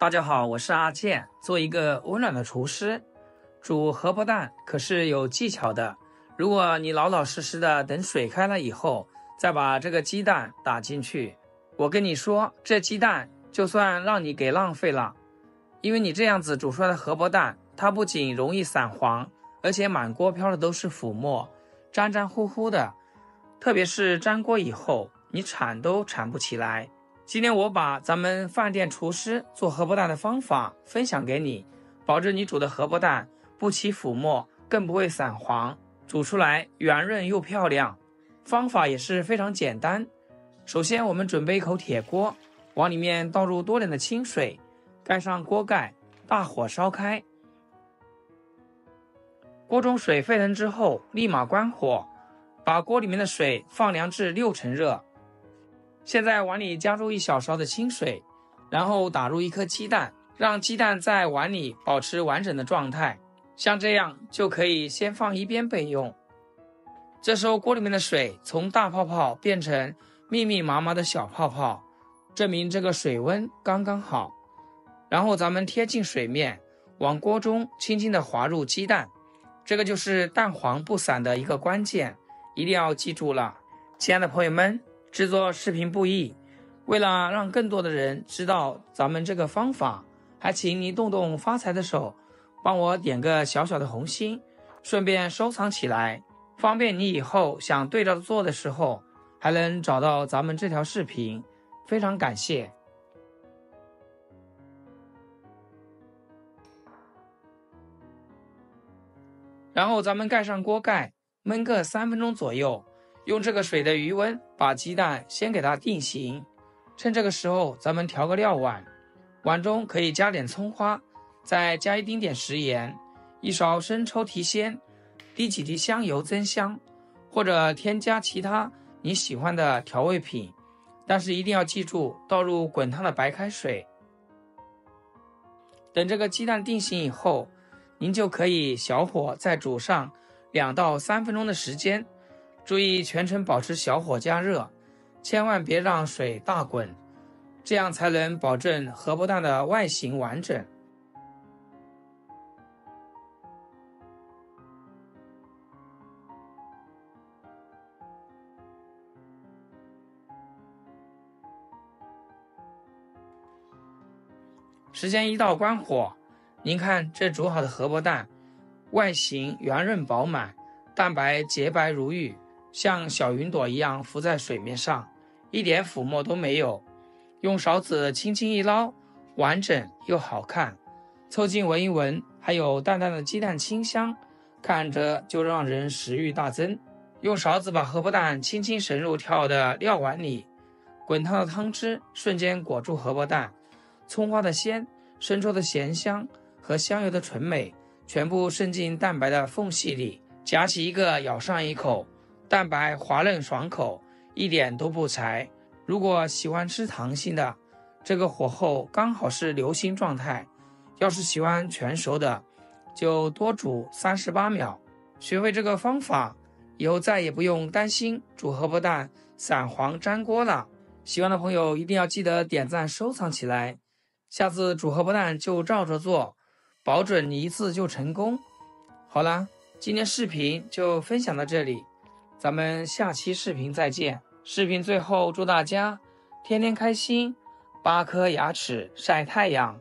大家好，我是阿健，做一个温暖的厨师。煮荷包蛋可是有技巧的，如果你老老实实的等水开了以后，再把这个鸡蛋打进去，我跟你说，这鸡蛋就算让你给浪费了，因为你这样子煮出来的荷包蛋，它不仅容易散黄，而且满锅飘的都是浮沫，粘粘糊糊的，特别是粘锅以后，你铲都铲不起来。今天我把咱们饭店厨师做荷包蛋的方法分享给你，保证你煮的荷包蛋不起浮沫，更不会散黄，煮出来圆润又漂亮。方法也是非常简单。首先我们准备一口铁锅，往里面倒入多点的清水，盖上锅盖，大火烧开。锅中水沸腾之后，立马关火，把锅里面的水放凉至6成热。现在碗里加入1小勺的清水，然后打入1颗鸡蛋，让鸡蛋在碗里保持完整的状态，像这样就可以先放一边备用。这时候锅里面的水从大泡泡变成密密麻麻的小泡泡，证明这个水温刚刚好。然后咱们贴近水面，往锅中轻轻地滑入鸡蛋，这个就是蛋黄不散的一个关键，一定要记住了。亲爱的朋友们，制作视频不易，为了让更多的人知道咱们这个方法，还请你动动发财的手，帮我点个小小的红心，顺便收藏起来，方便你以后想对照做的时候还能找到咱们这条视频，非常感谢。然后咱们盖上锅盖，焖个3分钟左右，用这个水的余温把鸡蛋先给它定型。趁这个时候咱们调个料碗，碗中可以加点葱花，再加一丁点食盐，1勺生抽提鲜，滴几滴香油增香，或者添加其他你喜欢的调味品，但是一定要记住倒入滚烫的白开水。等这个鸡蛋定型以后，您就可以小火再煮上2到3分钟的时间，注意全程保持小火加热，千万别让水大滚，这样才能保证荷包蛋的外形完整。时间一到关火，您看这煮好的荷包蛋，外形圆润饱满，蛋白洁白如玉，像小云朵一样浮在水面上，一点浮沫都没有。用勺子轻轻一捞，完整又好看。凑近闻一闻，还有淡淡的鸡蛋清香，看着就让人食欲大增。用勺子把荷包蛋轻轻盛入调好的料碗里，滚烫的汤汁瞬间裹住荷包蛋，葱花的鲜，生抽的咸香和香油的醇美全部渗进蛋白的缝隙里，夹起一个咬上一口，蛋白滑嫩爽口，一点都不柴。如果喜欢吃糖心的，这个火候刚好是流心状态，要是喜欢全熟的，就多煮38秒。学会这个方法以后，再也不用担心煮荷包蛋散黄粘锅了。喜欢的朋友一定要记得点赞收藏起来，下次煮荷包蛋就照着做，保准你一次就成功。好啦，今天视频就分享到这里，咱们下期视频再见。视频最后祝大家天天开心，8颗牙齿晒太阳，